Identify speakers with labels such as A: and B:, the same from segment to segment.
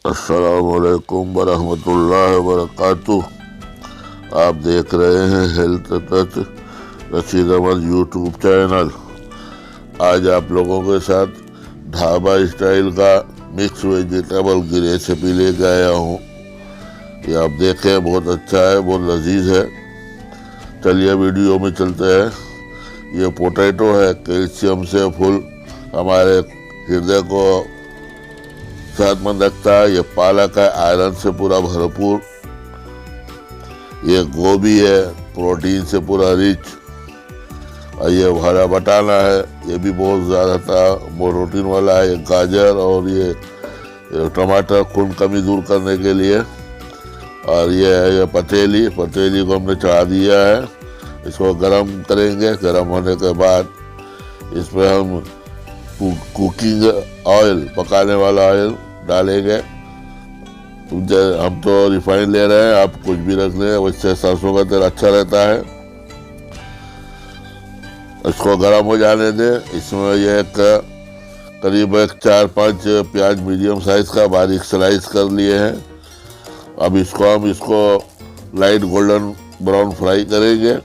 A: अस्सलामुअलैकुम वरहमतुल्लाहि वबरकातुह। आप देख रहे हैं हेल्थ तक रशीद अहमद यूट्यूब चैनल। आज आप लोगों के साथ ढाबा स्टाइल का मिक्स वेजिटेबल की रेसिपी लेके आया हूँ। ये आप देखें, बहुत अच्छा है, बहुत लजीज है। चलिए वीडियो में चलते हैं। ये पोटैटो है, कैल्शियम से फुल हमारे हृदय को सेहतमंद रखता है। ये पालक है, आयरन से पूरा भरपूर। ये गोभी है, प्रोटीन से पूरा रिच। और ये हरा बटाना है, ये भी बहुत ज़्यादा प्रोटीन वाला है। ये गाजर और ये टमाटर खून कमी दूर करने के लिए। और ये पतीली को हमने चढ़ा दिया है। इसको गरम करेंगे। गरम होने के बाद इसमें हम कुकिंग ऑयल, पकाने वाला ऑयल डालेंगे। हम तो रिफाइंड ले रहे हैं, आप कुछ भी रख लें, उससे सरसों का तेल अच्छा रहता है। इसको गर्म हो जाने दें। इसमें ये करीब 4-5 प्याज मीडियम साइज का बारीक स्लाइस कर लिए हैं। अब इसको लाइट गोल्डन ब्राउन फ्राई करेंगे।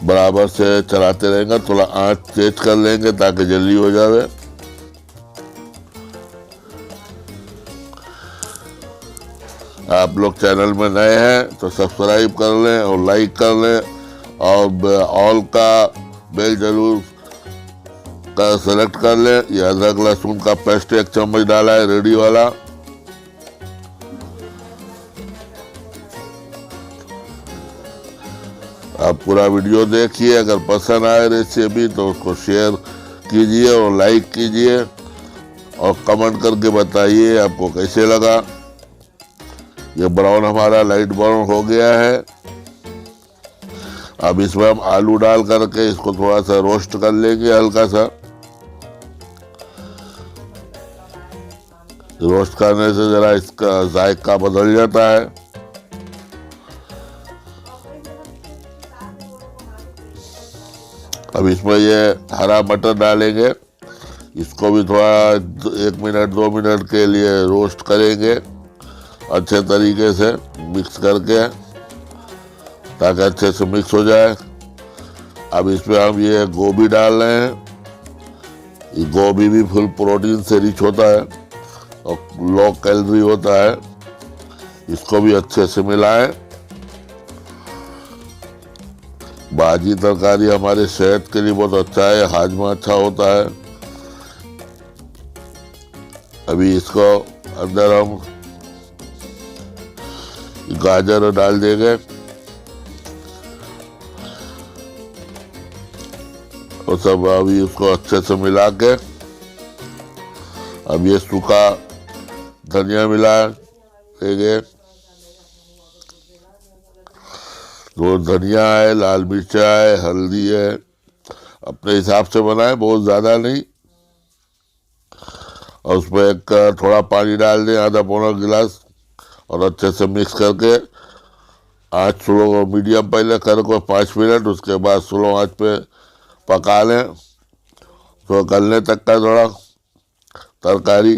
A: बराबर से चलाते रहेंगे, थोड़ा आंच तेज कर लेंगे ताकि जल्दी हो जाए। आप लोग चैनल में नए हैं तो सब्सक्राइब कर लें और लाइक कर लें और ऑल का बेल जरूर का सेलेक्ट कर लें। ये अदरक लहसुन का पेस्ट 1 चम्मच डाला है, रेडी वाला। आप पूरा वीडियो देखिए। अगर पसंद आए रेसिपी तो उसको शेयर कीजिए और लाइक कीजिए और कमेंट करके बताइए आपको कैसे लगा। ये ब्राउन हमारा लाइट ब्राउन हो गया है। अब इसमें हम आलू डाल करके इसको थोड़ा सा रोस्ट कर लेंगे। हल्का सा रोस्ट करने से जरा इसका जायका बदल जाता है। अब इसमें ये हरा मटर डालेंगे। इसको भी थोड़ा 1 मिनट 2 मिनट के लिए रोस्ट करेंगे अच्छे तरीके से मिक्स करके, ताकि अच्छे से मिक्स हो जाए। अब इसमें हम ये गोभी डाल रहे हैं। ये गोभी भी फुल प्रोटीन से रिच होता है और लो कैलोरी होता है। इसको भी अच्छे से मिलाएं। भाजी तरकारी हमारे सेहत के लिए बहुत अच्छा है, हाजमा अच्छा होता है। अभी इसको अंदर हम गाजर डाल देंगे और सब अभी उसको अच्छे से मिला के अब ये सूखा धनिया मिला देंगे। तो धनिया है, लाल मिर्चा है, हल्दी है, अपने हिसाब से बनाए, बहुत ज़्यादा नहीं। और उसमें थोड़ा पानी डाल दें, आधा पौना गिलास, और अच्छे से मिक्स करके आँच स्लो मीडियम पहले कर को 5 मिनट, उसके बाद स्लो आँच पे पका लें तो गलने तक का थोड़ा तरकारी।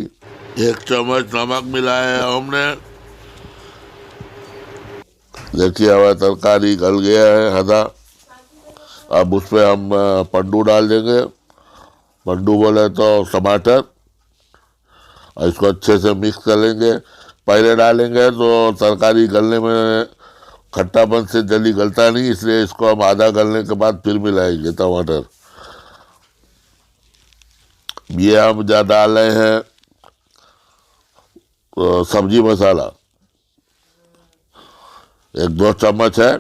A: 1 चम्मच नमक मिलाया है हमने। देखिए हमारा तरकारी गल गया है आधा। अब उसमें हम पड्डू डाल देंगे। पड्डू बोले तो टमाटर। और इसको अच्छे से मिक्स कर लेंगे। पहले डालेंगे तो तरकारी गलने में खट्टापन से जल्दी गलता नहीं, इसलिए इसको हम आधा गलने के बाद फिर मिलाएंगे टमाटर। ये हम डाल रहे हैं सब्जी मसाला, 1-2 चम्मच है।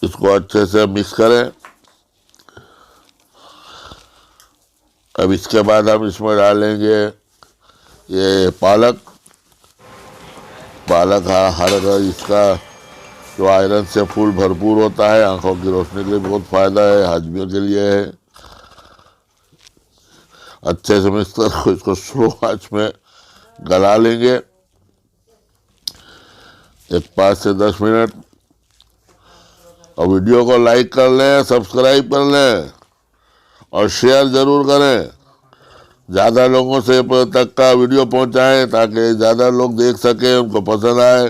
A: इसको अच्छे से मिक्स करें। अब इसके बाद हम इसमें डालेंगे ये पालक। हर इसका जो आयरन से फुल भरपूर होता है, आंखों की रोशनी के लिए बहुत फायदा है, हाजमे के लिए है। अच्छे से मिक्स कर इसको स्लो आंच में गला लेंगे 5 से 10 मिनट। और वीडियो को लाइक कर लें, सब्सक्राइब कर लें। और शेयर ज़रूर करें, ज़्यादा लोगों से तक का वीडियो पहुंचाएं ताकि ज़्यादा लोग देख सकें, उनको पसंद आए।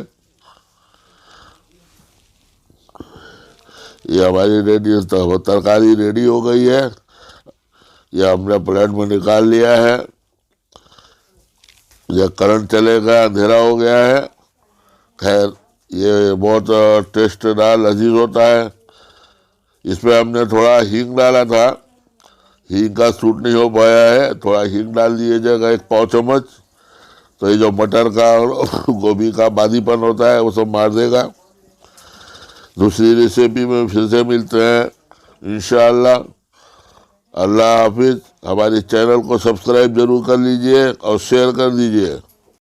A: ये हमारी रेडी तरकारी रेडी हो गई है, ये हमने प्लेट में निकाल लिया है। ये करंट चलेगा, अंधेरा हो गया है। खैर ये बहुत टेस्टदार लजीज होता है। इसमें हमने थोड़ा हींग डाला था, हींग का सूट नहीं हो पाया है, थोड़ा हींग डाल दीजिएगा 1 पाव चम्मच, तो ये जो मटर का और गोभी का बादीपन होता है वो सब मार देगा। दूसरी रेसिपी में फिर से मिलते हैं इंशाअल्लाह। अल्लाह हाफिज। हमारे चैनल को सब्सक्राइब जरूर कर लीजिए और शेयर कर दीजिए।